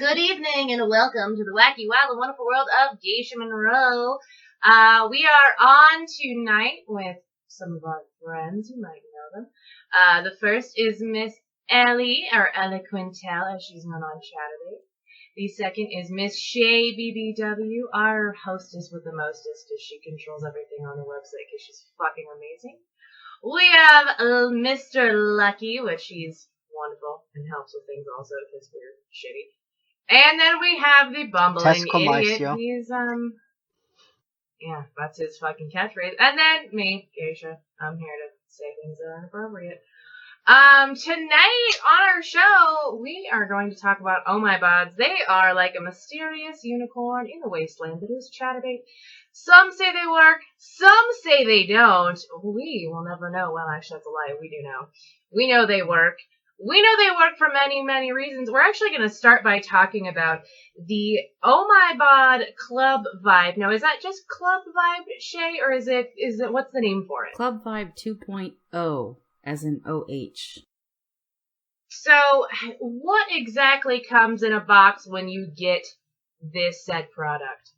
Good evening and welcome to the wacky, wild, and wonderful world of Geisha Monroe. We are on tonight with some of our friends. You might know them. The first is Miss Ellie, or Eloquent, as she's known on Chatterbait. The second is Miss ShaeBBW, our hostess with the mostest, as she controls everything on the website because she's fucking amazing. We have Mr. Lucky, which he's wonderful and helps with things also because we're shitty. And then we have the Bumbling Idiot. He's, yeah, that's his fucking catchphrase. And then me, Geisha. I'm here to say things that are inappropriate. Tonight on our show, we are going to talk about Ohmibods. They are like a mysterious unicorn in the wasteland that is Chatterbait. Some say they work, some say they don't. We will never know. Well, actually, that's a lie. We do know. We know they work. We know they work for many, many reasons. We're actually going to start by talking about the Ohmibod Club Vibe. Now, is that just Club Vibe, Shay, or is it, what's the name for it? Club Vibe 2.0, as in OH. So, what exactly comes in a box when you get this said product?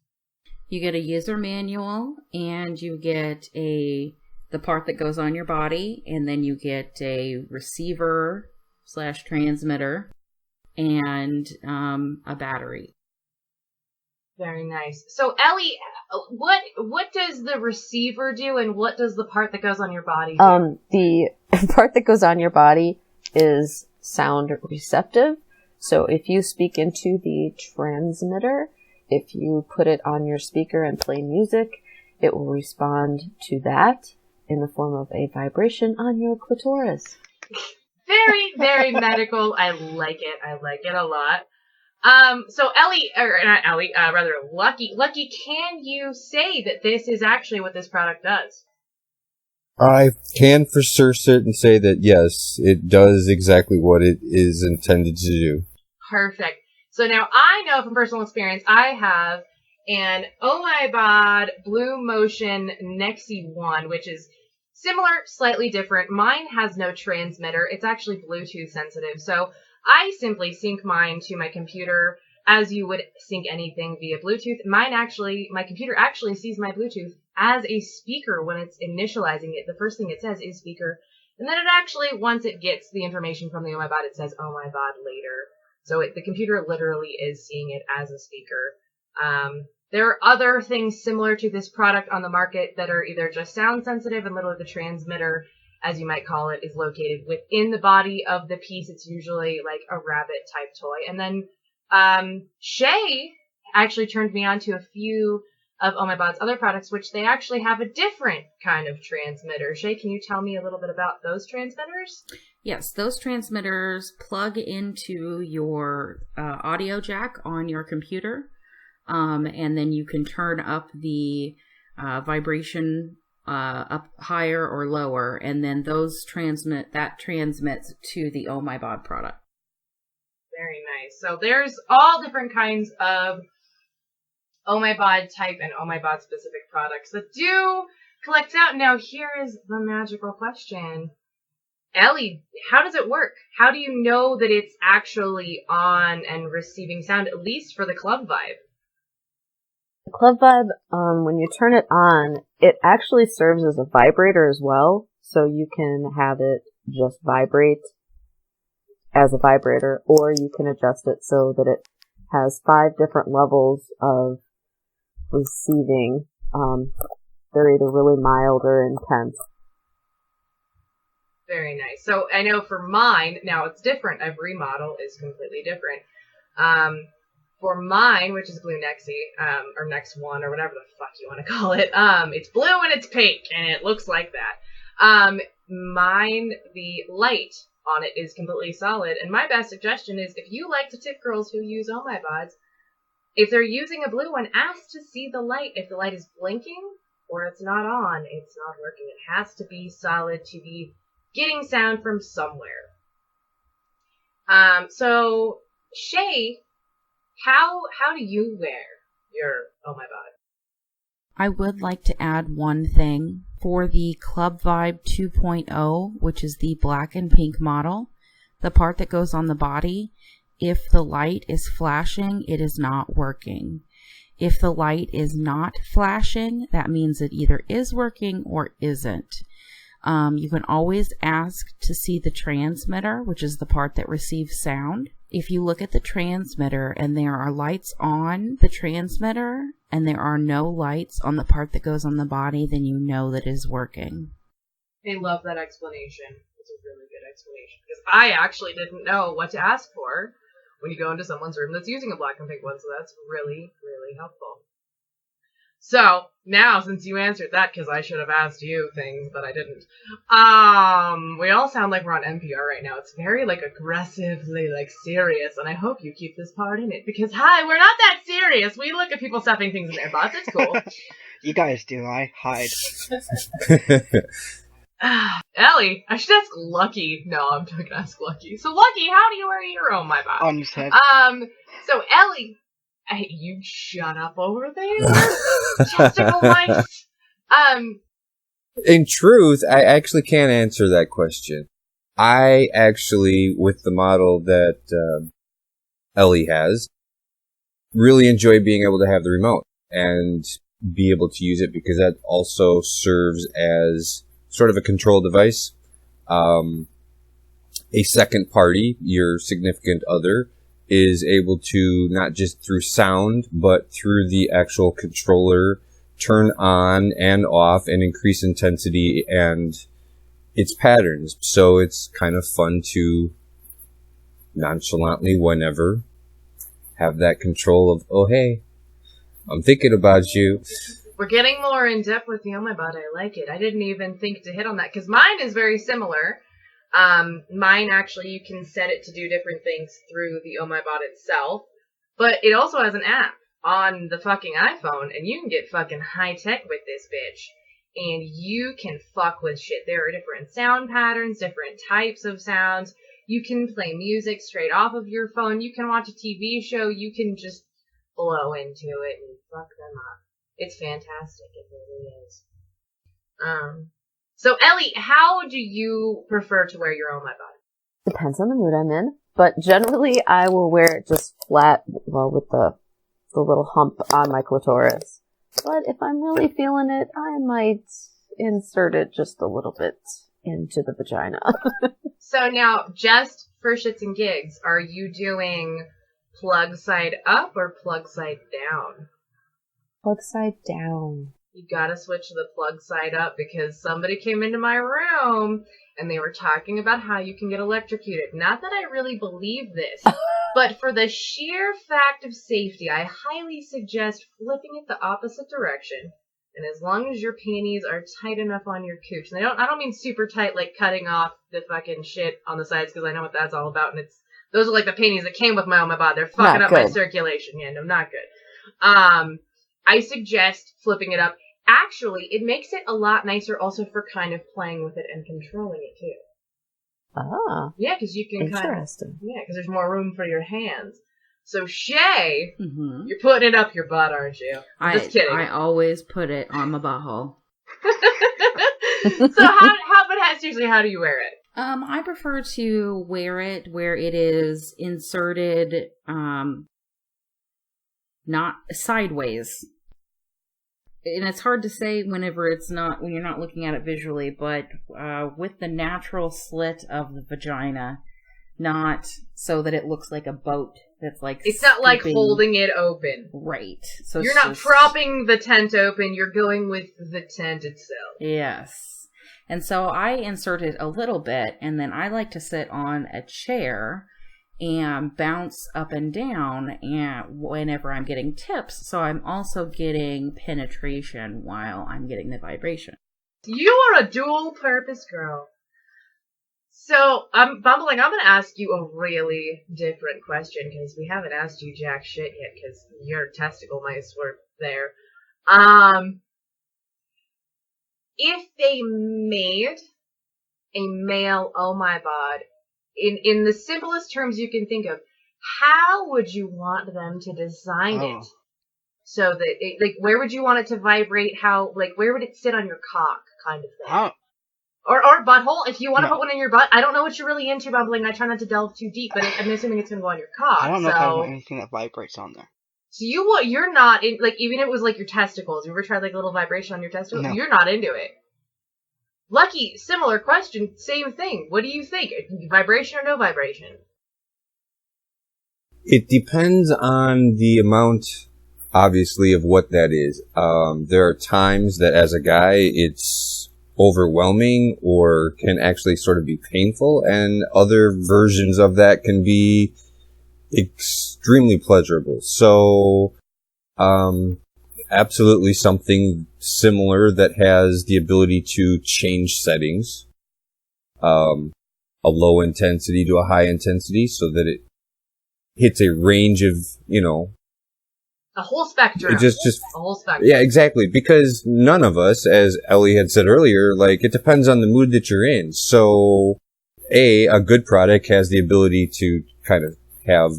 You get a user manual, and you get the part that goes on your body, and then you get a receiver / transmitter and a battery. Very nice. So Ellie, what does the receiver do, and what does the part that goes on your body do? The part that goes on your body is sound receptive. So if you speak into the transmitter, if you put it on your speaker and play music, it will respond to that in the form of a vibration on your clitoris. Very, very medical. I like it. I like it a lot. So Ellie, or not Ellie, rather Lucky, can you say that this is actually what this product does? I can for certain say that yes, it does exactly what it is intended to do. Perfect. So now I know from personal experience, I have an Ohmibod Blue Motion Nexi 1, which is similar, slightly different. Mine has no transmitter. It's actually Bluetooth sensitive. So I simply sync mine to my computer as you would sync anything via Bluetooth. My computer actually sees my Bluetooth as a speaker when it's initializing it. The first thing it says is speaker. And then it actually, once it gets the information from the Ohmibod, it says Ohmibod later. So the computer literally is seeing it as a speaker. There are other things similar to this product on the market that are either just sound sensitive, and literally the transmitter, as you might call it, is located within the body of the piece. It's usually like a rabbit type toy. And then Shay actually turned me on to a few of Ohmibod's other products, which they actually have a different kind of transmitter. Shay, can you tell me a little bit about those transmitters? Yes, those transmitters plug into your audio jack on your computer. And then you can turn up the vibration up higher or lower, and then those transmits to the Ohmibod product. Very nice. So there's all different kinds of Ohmibod type and Ohmibod specific products that do collect out. Now here is the magical question. Ellie, how does it work? How do you know that it's actually on and receiving sound, at least for the Club Vibe? The Club Vibe, when you turn it on, it actually serves as a vibrator as well, so you can have it just vibrate as a vibrator, or you can adjust it so that it has 5 different levels of receiving. They're either really mild or intense. Very nice. So I know for mine, now it's different. Every model is completely different. For mine, which is Blue Nexi, or Nex 1, or whatever the fuck you want to call it, it's blue and it's pink, and it looks like that. Mine, the light on it is completely solid, and my best suggestion is, if you like to tip girls who use Ohmibods, if they're using a blue one, ask to see the light. If the light is blinking, or it's not on, it's not working. It has to be solid to be getting sound from somewhere. So, Shay, how do you wear your Ohmibod? I would like to add one thing. For the Club Vibe 2.0, which is the black and pink model, the part that goes on the body if the light is flashing, it is not working. If the light is not flashing, that means it either is working or isn't. You can always ask to see the transmitter, which is the part that receives sound. If you look at the transmitter and there are lights on the transmitter and there are no lights on the part that goes on the body, then you know that it is working. I love that explanation. It's a really good explanation. Because I actually didn't know what to ask for when you go into someone's room that's using a black and pink one, so that's really, really helpful. So, now, since you answered that, because I should have asked you things, but I didn't, we all sound like we're on NPR right now. It's very, aggressively, serious, and I hope you keep this part in it, because, hi, we're not that serious. We look at people stuffing things in their butts. It's cool. You guys do. I hide. Ellie, I should ask Lucky. No, I'm not gonna ask Lucky. So, Lucky, how do you wear your Ohmibod? On his head. So, Ellie... Hey, you shut up over there, testicle mice. In truth, I actually can't answer that question. I actually, with the model that Ellie has, really enjoy being able to have the remote and be able to use it because that also serves as sort of a control device. A second party, your significant other, is able to, not just through sound, but through the actual controller, turn on and off and increase intensity and its patterns. So it's kind of fun to nonchalantly, whenever, have that control of, oh hey, I'm thinking about you. We're getting more in depth with the Ohmibod. I like it. I didn't even think to hit on that, because mine is very similar. Mine, actually, you can set it to do different things through the Ohmibod itself, but it also has an app on the fucking iPhone, and you can get fucking high-tech with this bitch, and you can fuck with shit. There are different sound patterns, different types of sounds. You can play music straight off of your phone. You can watch a TV show. You can just blow into it and fuck them up. It's fantastic. It really is. So, Ellie, how do you prefer to wear your Ohmibod? Depends on the mood I'm in, but generally I will wear it just flat, well, with the little hump on my clitoris. But if I'm really feeling it, I might insert it just a little bit into the vagina. So now, just for shits and gigs, are you doing plug side up or plug side down? Plug side down. You gotta switch to the plug side up, because somebody came into my room and they were talking about how you can get electrocuted. Not that I really believe this, but for the sheer fact of safety, I highly suggest flipping it the opposite direction. And as long as your panties are tight enough on your cooch, and I don't mean super tight, like cutting off the fucking shit on the sides, because I know what that's all about, and those are like the panties that came with my Ohmibod. They're fucking up my circulation. Yeah, no, not good. I suggest flipping it up. Actually, it makes it a lot nicer also for kind of playing with it and controlling it too. Ah. Yeah, because you can interesting. because there's more room for your hands. So, Shae, you're putting it up your butt, aren't you? Just kidding. I always put it on my butthole. So, seriously, how do you wear it? I prefer to wear it where it is inserted, not sideways. And it's hard to say when you're not looking at it visually, but with the natural slit of the vagina, not so that it looks like a boat that's like it's not like holding it open. Right. So you're not propping the tent open, you're going with the tent itself. Yes. And so I insert it a little bit, and then I like to sit on a chair and bounce up and down and whenever I'm getting tips, so I'm also getting penetration while I'm getting the vibration. You are a dual purpose girl. So, Bumbling, I'm going to ask you a really different question, because we haven't asked you jack shit yet, because your testicle mice were there. If they made a male Ohmibod, in the simplest terms you can think of, how would you want them to design it? So that, where would you want it to vibrate? Where would it sit on your cock, kind of thing? Or butthole, if you want to No. put one in your butt. I don't know what you're really into, Bumbling. I try not to delve too deep, but I'm assuming it's gonna go on your cock. I don't know if I want anything that vibrates on there. So you're not in, like, even if it was like your testicles, you ever tried like a little vibration on your testicles? No. You're not into it. Lucky, similar question, same thing. What do you think? Vibration or no vibration? It depends on the amount, obviously, of what that is. There are times that as a guy, it's overwhelming or can actually sort of be painful, and other versions of that can be extremely pleasurable. So, absolutely something similar that has the ability to change settings. A low intensity to a high intensity so that it hits a range of, A whole spectrum. it just, A whole spectrum. yeah, exactly. Because none of us, as Ellie had said earlier, like, it depends on the mood that you're in. So, a good product has the ability to kind of have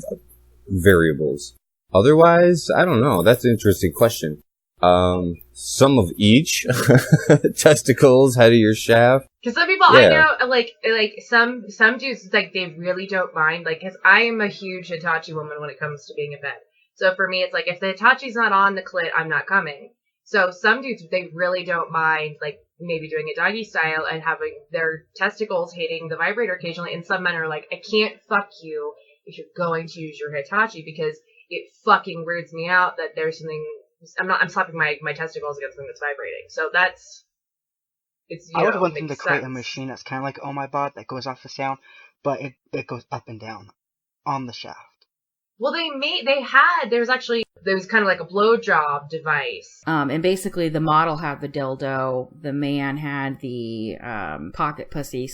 variables. Otherwise, I don't know. That's an interesting question. Some of each. Testicles, head of your shaft. Because some people Yeah. I know, like some dudes, like, they really don't mind. Like, because I am a huge Hitachi woman when it comes to being a vet. So for me, it's like, if the Hitachi's not on the clit, I'm not coming. So some dudes, they really don't mind, like, maybe doing it doggy style and having their testicles hitting the vibrator occasionally. And some men are like, I can't fuck you if you're going to use your Hitachi because it fucking weirds me out that there's something, I'm slapping my testicles against something that's vibrating. So I would want them to create a machine that's kind of like Ohmibod that goes off the sound, but it goes up and down on the shaft. Well, there's kind of like a blowjob device. And basically the model had the dildo, the man had the pocket pussy,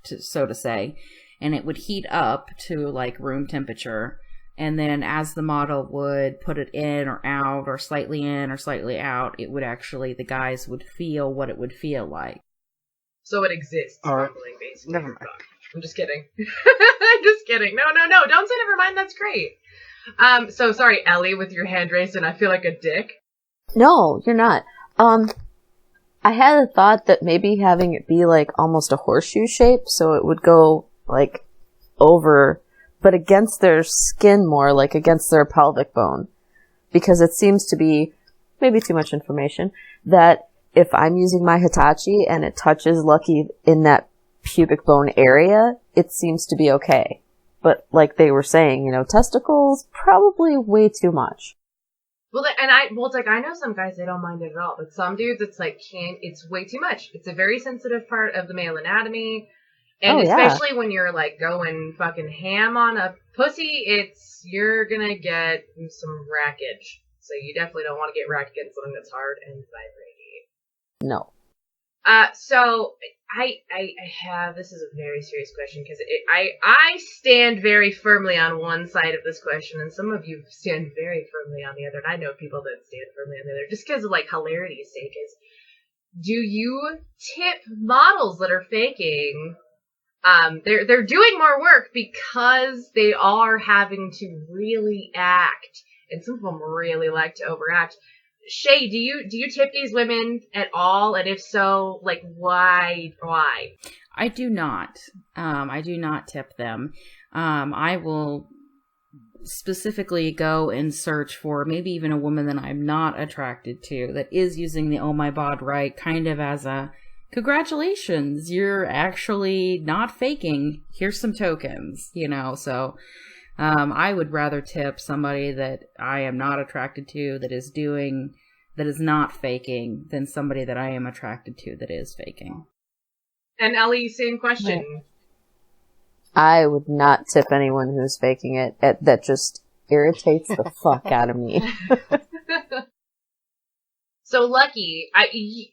so to say, and it would heat up to like room temperature. And then as the model would put it in or out or slightly in or slightly out, it would actually, the guys would feel what it would feel like. So it exists, Alright. Bumbling, basically. Never mind. I'm just kidding. I'm just kidding. No. Don't say never mind. That's great. So sorry, Ellie, with your hand raised, and I feel like a dick. No, you're not. I had a thought that maybe having it be like almost a horseshoe shape, so it would go like over, but against their skin more, like against their pelvic bone. Because it seems to be, maybe too much information, that if I'm using my Hitachi and it touches Lucky in that pubic bone area, it seems to be okay. But like they were saying, testicles, probably way too much. Well, it's like, I know some guys, they don't mind it at all, but some dudes, it's like, it's way too much. It's a very sensitive part of the male anatomy, and especially when you're like going fucking ham on a pussy, you're gonna get some rackage. So you definitely don't want to get racked against something that's hard and vibrating. No. So I have, this is a very serious question because I stand very firmly on one side of this question, and some of you stand very firmly on the other. And I know people that stand firmly on the other, just because of like hilarity's sake. Do you tip models that are faking? They're doing more work because they are having to really act, and some of them really like to overact. Shae, do you tip these women at all? And if so, like, why? I do not. I do not tip them. I will specifically go and search for maybe even a woman that I'm not attracted to that is using the Ohmibod right, kind of as a congratulations, you're actually not faking. Here's some tokens, so I would rather tip somebody that I am not attracted to that is not faking than somebody that I am attracted to that is faking. And Ellie, same question. I would not tip anyone who's faking it. That just irritates the fuck out of me. So Lucky, I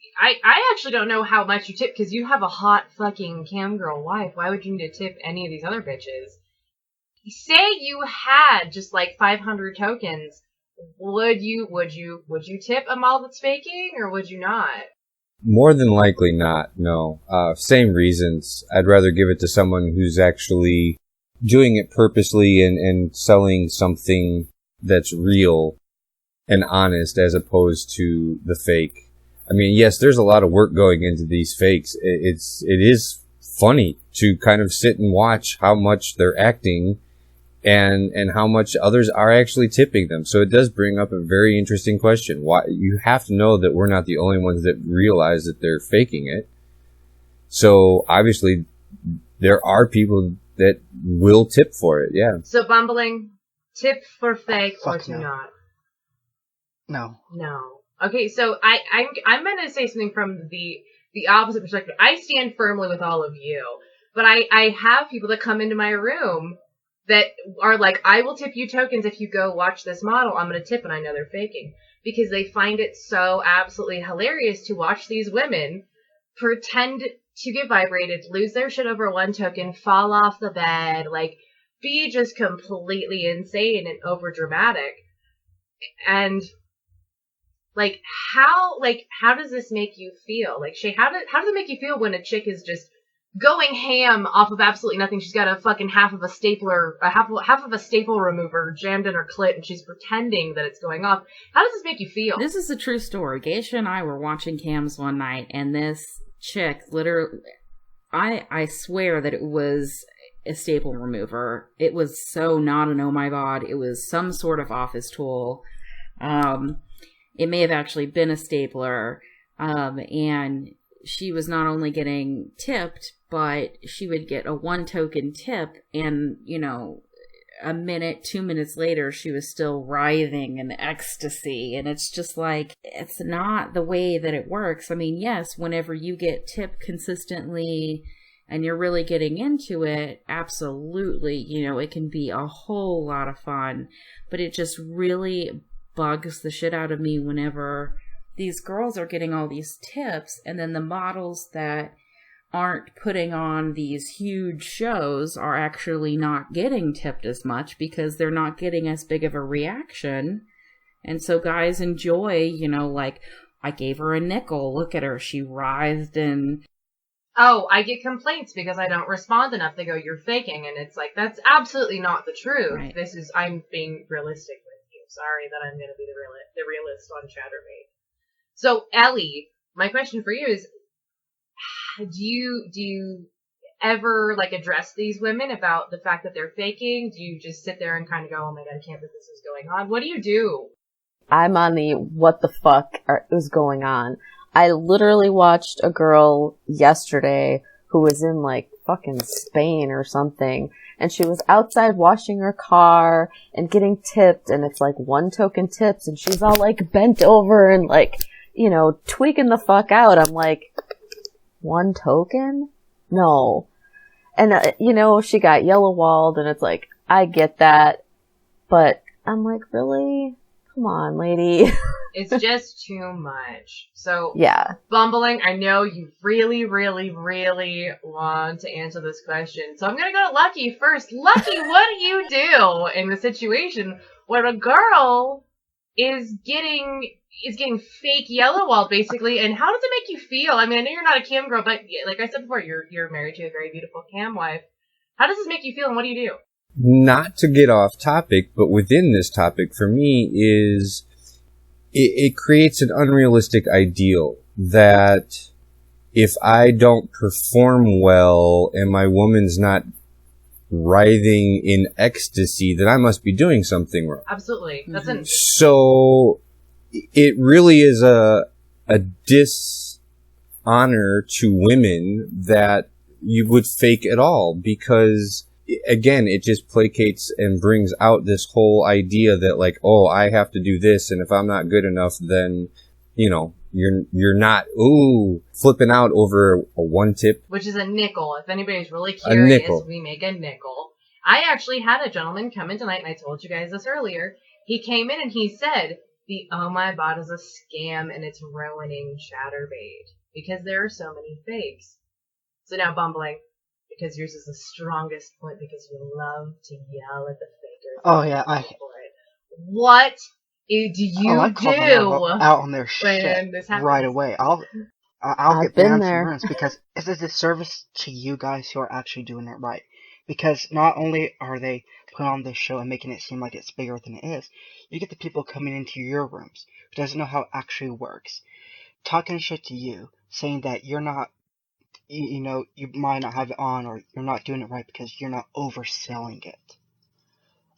actually don't know how much you tip because you have a hot fucking cam girl wife. Why would you need to tip any of these other bitches? Say you had just like 500 tokens, would you tip a model that's faking or would you not? More than likely not, no. Same reasons. I'd rather give it to someone who's actually doing it purposely and selling something that's real and honest as opposed to the fake. I mean, yes, there's a lot of work going into these fakes. It is funny to kind of sit and watch how much they're acting and how much others are actually tipping them. So it does bring up a very interesting question. Why, you have to know that we're not the only ones that realize that they're faking it. So obviously there are people that will tip for it. Yeah. So Bumbling, tip for fake or to no. not? No. No. Okay, so I'm going to say something from the opposite perspective. I stand firmly with all of you, but I have people that come into my room that are like, I will tip you tokens if you go watch this model. I'm going to tip, and I know they're faking because they find it so absolutely hilarious to watch these women pretend to get vibrated, lose their shit over one token, fall off the bed, like be just completely insane and over dramatic. And how does this make you feel? Like, Shay, how does it make you feel when a chick is just going ham off of absolutely nothing? She's got a fucking half of a staple remover jammed in her clit, and she's pretending that it's going off. How does this make you feel? This is a true story. Geisha and I were watching cams one night, and this chick literally, I swear that it was a staple remover. It was so not an Ohmibod. It was some sort of office tool. It may have actually been a stapler, and she was not only getting tipped, but she would get a 1 token tip, and, a minute, 2 minutes later, she was still writhing in ecstasy, and it's just like, it's not the way that it works. I mean, yes, whenever you get tipped consistently and you're really getting into it, absolutely, it can be a whole lot of fun, but it just really bugs the shit out of me whenever these girls are getting all these tips, and then the models that aren't putting on these huge shows are actually not getting tipped as much because they're not getting as big of a reaction. And so guys enjoy, like, I gave her a nickel, look at her, she writhed and... Oh, I get complaints because I don't respond enough. They go, you're faking, and it's like, that's absolutely not the truth. Right. I'm being realistic with you. Sorry that I'm going to be the realist on ChatterBait. So, Ellie, my question for you is, do you ever, address these women about the fact that they're faking? Do you just sit there and kind of go, oh my god, I can't believe this is going on? What do you do? I'm on the what the fuck is going on. I literally watched a girl yesterday who was in, fucking Spain or something, and she was outside washing her car and getting tipped, and it's 1 token tips, and she's all, bent over and, tweaking the fuck out. I'm like, 1 token? No. And, she got yellow walled, and it's like, I get that, but I'm like, really? Come on, lady. It's just too much. So, yeah. Bumbling, I know you really, really, really want to answer this question. So I'm going to go to Lucky first. Lucky, what do you do in the situation where a girl is getting fake yellow wall, basically, and how does it make you feel? I mean, I know you're not a cam girl, but like I said before, you're married to a very beautiful cam wife. How does this make you feel, and what do you do? Not to get off topic, but within this topic, for me, is it creates an unrealistic ideal that if I don't perform well and my woman's not writhing in ecstasy, then I must be doing something wrong. Absolutely. Mm-hmm. So it really is a dishonor to women that you would fake at all, because again, it just placates and brings out this whole idea that I have to do this, and if I'm not good enough, then, you're not, flipping out over a 1 tip. Which is a nickel. If anybody's really curious, we make a nickel. I actually had a gentleman come in tonight, and I told you guys this earlier. He came in and he said, the Ohmibod is a scam and it's ruining ChatterBait because there are so many fakes. So now, Bumbling, because yours is the strongest point because you love to yell at the fakers. Oh yeah, What do you do out on their shit right away? I'll get banned from rooms because it's a disservice to you guys who are actually doing it right. Because not only are they putting on this show and making it seem like it's bigger than it is, you get the people coming into your rooms who doesn't know how it actually works. talking shit to you, saying that you're not, you know, you might not have it on, or you're not doing it right because you're not overselling it.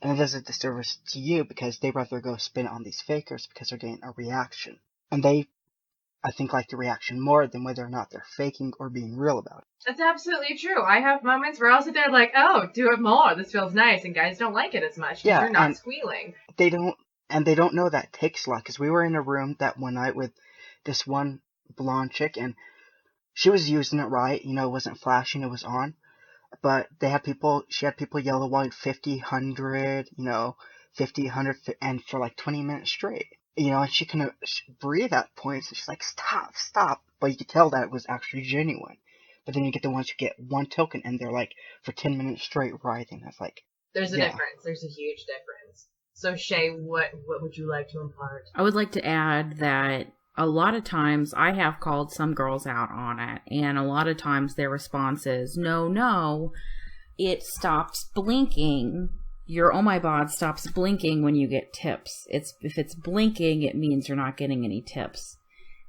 And it does a disservice to you because they rather go spin it on these fakers because they're getting a reaction. And they, I think, like the reaction more than whether or not they're faking or being real about it. That's absolutely true. I have moments where I'll sit there like, oh, do it more. This feels nice. And guys don't like it as much because you're not squealing. They don't know that takes a lot. Because we were in a room that one night with this one blonde chick, and she was using it right. You know, it wasn't flashing, it was on. But she had people yell about 50, 100, you know, 50, 100, and for like 20 minutes straight. You know, and she couldn't breathe at points. And she's like, stop. But you could tell that it was actually genuine. But then you get the ones who get one token and they're like, for 10 minutes straight writhing. That's like... There's a difference. There's a huge difference. So, Shay, what would you like to impart? I would like to add that a lot of times I have called some girls out on it, and a lot of times their response is, no, it stops blinking. Your Ohmibod stops blinking when you get tips. If it's blinking, it means you're not getting any tips.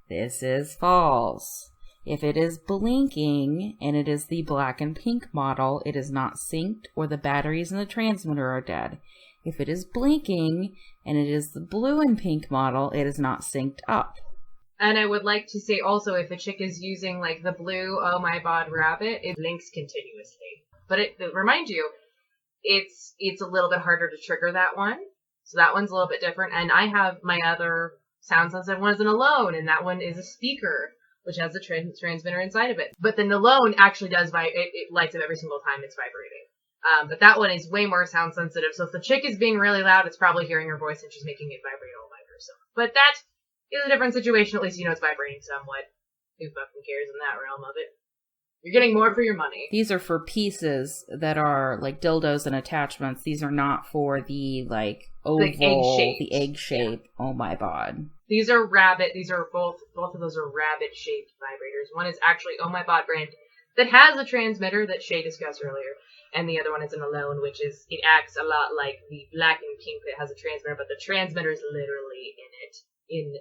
This is false. If it is blinking, and it is the black and pink model, it is not synced, or the batteries in the transmitter are dead. If it is blinking, and it is the blue and pink model, it is not synced up. And I would like to say also, if a chick is using like the blue Ohmibod rabbit, it blinks continuously. But remind you, it's a little bit harder to trigger that one. So that one's a little bit different. And I have my other sound sensitive one is an alone, and that one is a speaker, which has a transmitter inside of it. But then the alone actually does it lights up every single time it's vibrating. But that one is way more sound sensitive. So if the chick is being really loud, it's probably hearing her voice and she's making it vibrate all by herself. But that is a different situation. At least you know it's vibrating somewhat. Who fucking cares in that realm of it? You're getting more for your money. These are for pieces that are like dildos and attachments. These are not for the like oval, the egg shape. Yeah. Ohmibod. These are rabbit. These are both of those are rabbit shaped vibrators. One is actually Ohmibod brand that has a transmitter that Shay discussed earlier, and the other one is an alone, which is it acts a lot like the black and pink that has a transmitter, but the transmitter is literally in the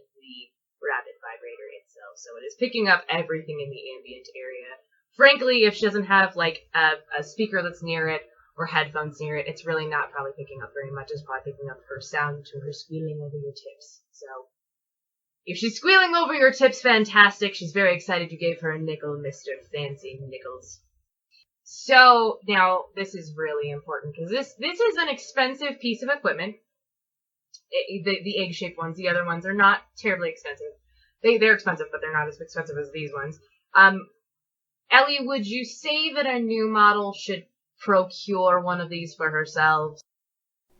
rabbit vibrator itself. So it is picking up everything in the ambient area. Frankly, if she doesn't have like a speaker that's near it or headphones near it, it's really not probably picking up very much. It's probably picking up her sound to her squealing over your tips. So if she's squealing over your tips, fantastic. She's very excited you gave her a nickel, Mr. Fancy Nickels. So now this is really important because this is an expensive piece of equipment. The egg-shaped ones, the other ones are not terribly expensive. They're expensive, but they're not as expensive as these ones. Ellie, would you say that a new model should procure one of these for herself?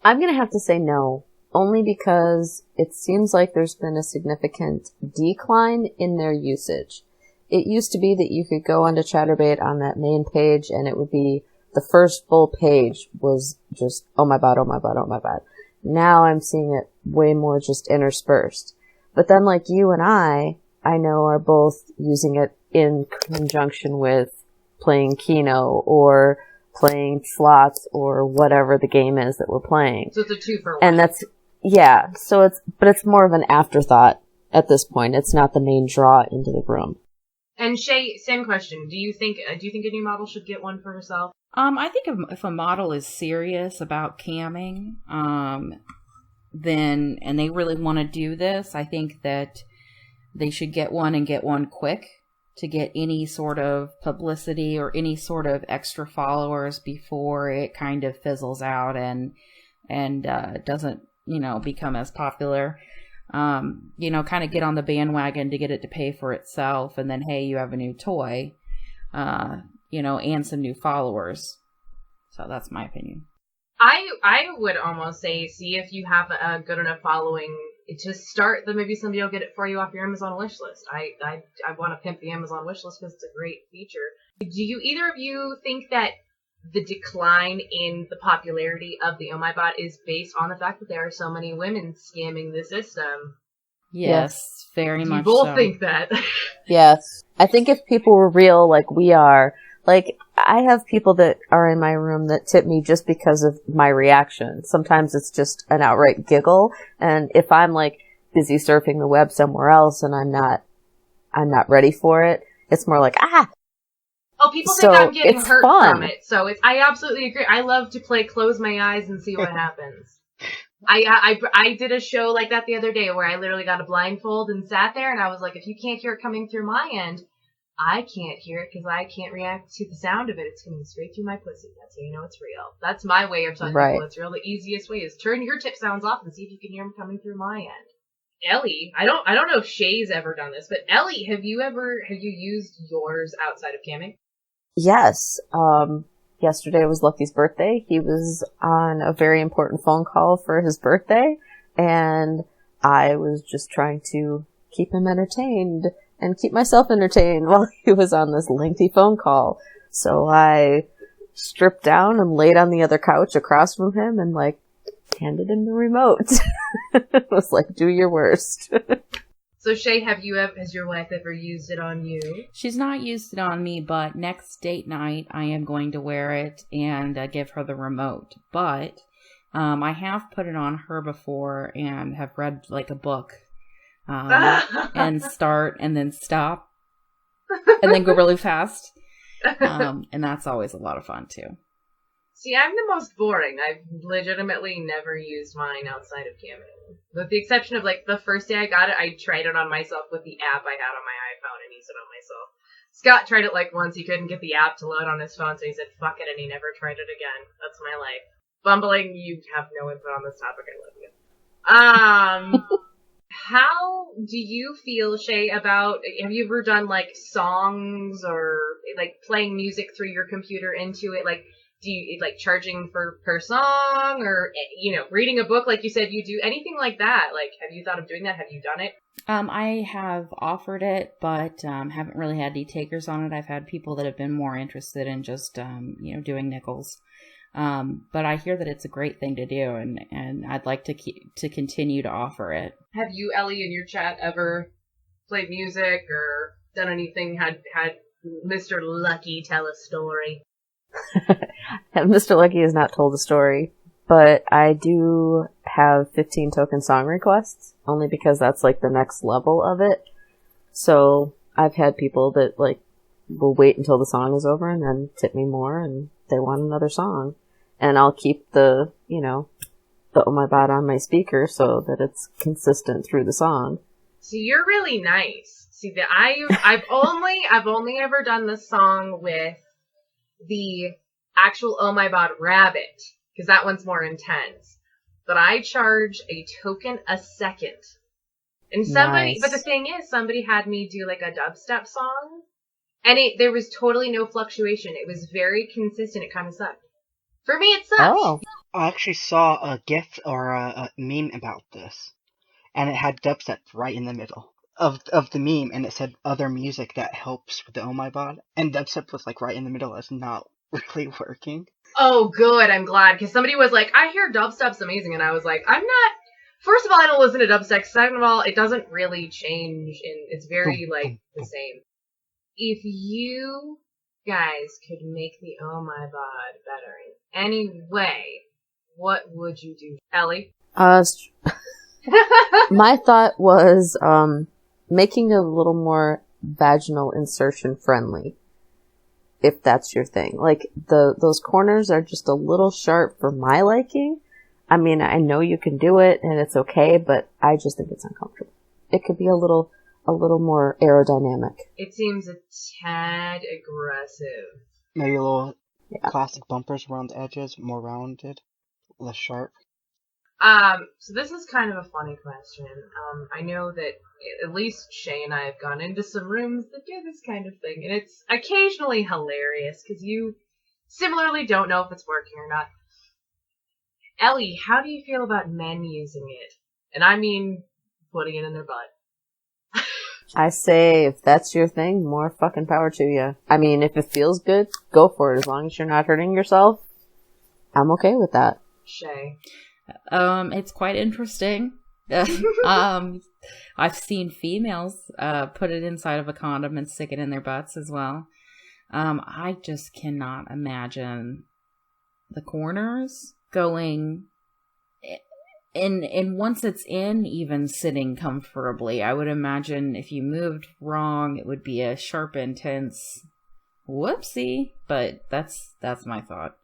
I'm going to have to say no, only because it seems like there's been a significant decline in their usage. It used to be that you could go onto Chatterbait on that main page, and it would be the first full page was just, oh my god, oh my god, oh my god. Now I'm seeing it way more just interspersed. But then like you and I know are both using it in conjunction with playing Keno or playing slots or whatever the game is that we're playing. So it's a 2-for-1. And that's, yeah, so it's more of an afterthought at this point. It's not the main draw into the room. And Shay, same question. Do you think a new model should get one for herself? I think if a model is serious about camming, then, and they really want to do this, I think that they should get one and get one quick to get any sort of publicity or any sort of extra followers before it kind of fizzles out and doesn't, become as popular. Kind of get on the bandwagon to get it to pay for itself, and then, hey, you have a new toy, and some new followers. So that's my opinion. I would almost say, see if you have a good enough following to start, then maybe somebody will get it for you off your Amazon wish list. I want to pimp the Amazon wish list because it's a great feature. Do you either of you think that the decline in the popularity of the Ohmibod is based on the fact that there are so many women scamming the system? Yes, very much so. You both so. think that? Yes. I think if people were real like we are, like, I have people that are in my room that tip me just because of my reaction. Sometimes it's just an outright giggle. And if I'm, like, busy surfing the web somewhere else and I'm not I'm not ready for it. It's more like, Oh, people think I'm getting hurt from it. So I absolutely agree. I love to play close my eyes and see what happens. I did a show like that the other day where I literally got a blindfold and sat there, and I was like, if you can't hear it coming through my end, I can't hear it because I can't react to the sound of it. It's coming straight through my pussy. That's how you know it's real. That's my way of telling people it's real. The easiest way is turn your tip sounds off and see if you can hear them coming through my end. Ellie, I don't know if Shay's ever done this, but Ellie, have you used yours outside of camming? Yes. Yesterday was Lucky's birthday. He was on a very important phone call for his birthday, and I was just trying to keep him entertained and keep myself entertained while he was on this lengthy phone call. So I stripped down and laid on the other couch across from him and handed him the remote. It was like, do your worst. So Shay, has your wife ever used it on you? She's not used it on me, but next date night I am going to wear it and give her the remote. But I have put it on her before and have read a book and start and then stop and then go really fast. And that's always a lot of fun too. See, I'm the most boring. I've legitimately never used mine outside of camming. With the exception of, the first day I got it, I tried it on myself with the app I had on my iPhone and used it on myself. Scott tried it, once. He couldn't get the app to load on his phone, so he said, fuck it, and he never tried it again. That's my life. Bumbling, you have no input on this topic. I love you. How do you feel, Shay, about, have you ever done, songs or, playing music through your computer into it? Do you charging per song or, reading a book like you said you do? Anything like that? Have you thought of doing that? Have you done it? I have offered it, but haven't really had any takers on it. I've had people that have been more interested in just, doing nickels. But I hear that it's a great thing to do, and I'd like to continue to offer it. Have you, Ellie, in your chat ever played music or done anything? Had Mr. Lucky tell a story? Mr. Lucky has not told a story, but I do have 15 token song requests, only because that's the next level of it. So I've had people that will wait until the song is over and then tip me more, and they want another song. And I'll keep the Ohmibod on my speaker so that it's consistent through the song. So you're really nice. See, I've only ever done this song with the actual Ohmibod Rabbit, because that one's more intense. But I charge a token a second. And but the thing is, somebody had me do a dubstep song, and there was totally no fluctuation. It was very consistent. It kind of sucked. For me, it sucked. Oh. I actually saw a GIF or a meme about this, and it had dubstep right in the middle of the meme, and it said other music that helps with the Ohmibod, and dubstep was right in the middle. It's not really working. Oh, good. I'm glad, because somebody was like, I hear dubstep's amazing, and I was like, I'm not. First of all, I don't listen to dubstep. Second of all, it doesn't really change, and it's very the same. If you guys could make the Ohmibod better in any way, what would you do, Ellie? My thought was making it a little more vaginal insertion friendly, if that's your thing. Those corners are just a little sharp for my liking. I mean, I know you can do it and it's okay, but I just think it's uncomfortable. It could be a little more aerodynamic. It seems a tad aggressive. Maybe a little classic bumpers around the edges, more rounded, less sharp. So this is kind of a funny question. I know that at least Shay and I have gone into some rooms that do this kind of thing, and it's occasionally hilarious because you similarly don't know if it's working or not. Ellie, how do you feel about men using it? And I mean putting it in their butt. I say, if that's your thing, more fucking power to you. I mean, if it feels good, go for it. As long as you're not hurting yourself, I'm okay with that. Shay. It's quite interesting. I've seen females put it inside of a condom and stick it in their butts as well. I just cannot imagine the corners going And once it's in, even sitting comfortably, I would imagine if you moved wrong, it would be a sharp, intense whoopsie. But that's my thought.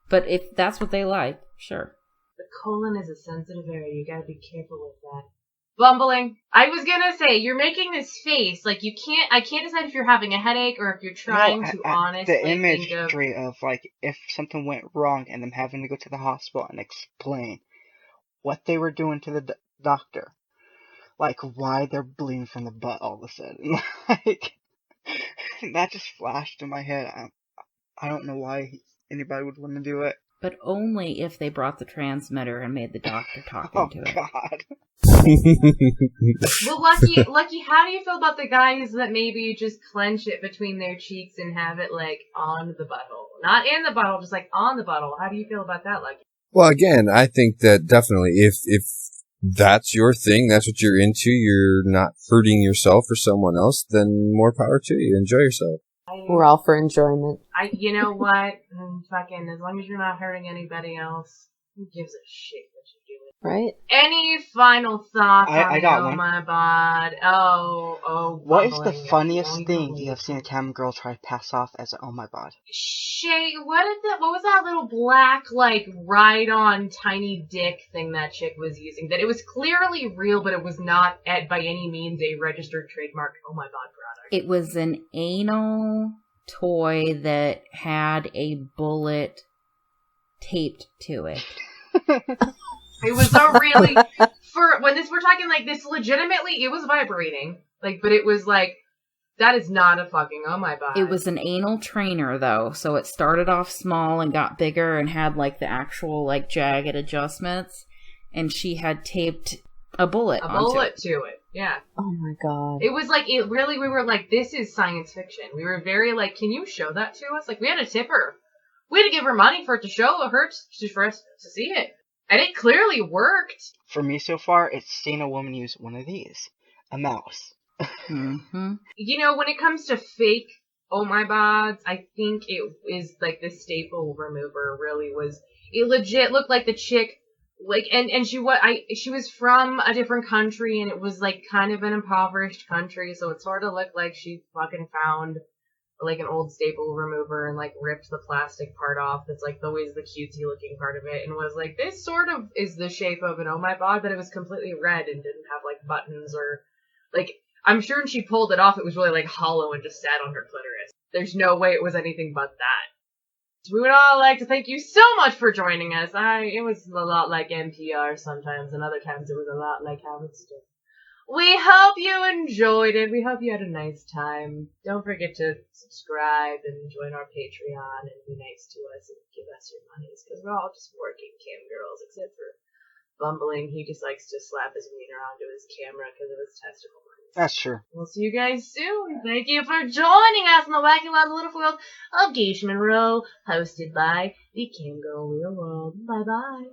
But if that's what they like, sure. The colon is a sensitive area. You gotta be careful with that. Bumbling. I was gonna say, you're making this face, like I can't decide if you're having a headache or if you're trying to honestly the imagery of, like, if something went wrong and them having to go to the hospital and explain what they were doing to the doctor. Like, why they're bleeding from the butt all of a sudden. Like, that just flashed in my head. I don't know why anybody would want to do it. But only if they brought the transmitter and made the doctor talk into it. Oh, God. Well, Lucky, how do you feel about the guys that maybe just clench it between their cheeks and have it, like, on the butthole? Not in the butthole, just, like, on the butthole. How do you feel about that, Lucky? Well, again, I think that definitely if that's your thing, that's what you're into, you're not hurting yourself or someone else, then more power to you. Enjoy yourself. We're all for enjoyment. You know what? Fucking, as long as you're not hurting anybody else, who gives a shit what you're doing? Right? Any final thoughts I got one. Ohmibod? Oh. What is the funniest thing you have seen a cam girl try to pass off as an Ohmibod? Shay, what was that little black, like, ride-on tiny dick thing that chick was using? That it was clearly real, but it was not by any means a registered trademark Ohmibod product. It was an anal toy that had a bullet taped to it. It was a really, we're talking like this legitimately, it was vibrating. Like, but it was like, that is not a fucking Ohmibod. It was an anal trainer though, so it started off small and got bigger and had like the actual like jagged adjustments, and she had taped a bullet to it. Yeah. Oh my God. It was like, we were like, this is science fiction. We were very like, can you show that to us? Like, we had to tip her. We had to give her money for it to show her, for us to see it. And it clearly worked. For me so far, it's seen a woman use one of these. A mouse. Mm-hmm. You know, when it comes to fake Ohmibods, I think it is like the staple remover really was, it legit looked like the chick, like, and she was from a different country, and it was like kind of an impoverished country, so it sort of looked like she fucking found like an old staple remover and like ripped the plastic part off that's like always the cutesy looking part of it, and was like, this sort of is the shape of an Ohmibod, but it was completely red and didn't have like buttons or like, I'm sure when she pulled it off it was really like hollow and just sat on her clitoris. There's no way it was anything but that. We would all like to thank you so much for joining us. It was a lot like NPR sometimes, and other times it was a lot like Howard Stern. We hope you enjoyed it. We hope you had a nice time. Don't forget to subscribe and join our Patreon and be nice to us and give us your monies, because we're all just working cam girls, except for Bumbling. He just likes to slap his wiener onto his camera because of his testicle money. That's true. We'll see you guys soon. Thank you for joining us in the wacky, wild, wonderful world of Geisha Monroe, hosted by the CamGirlRealWorld. Bye-bye.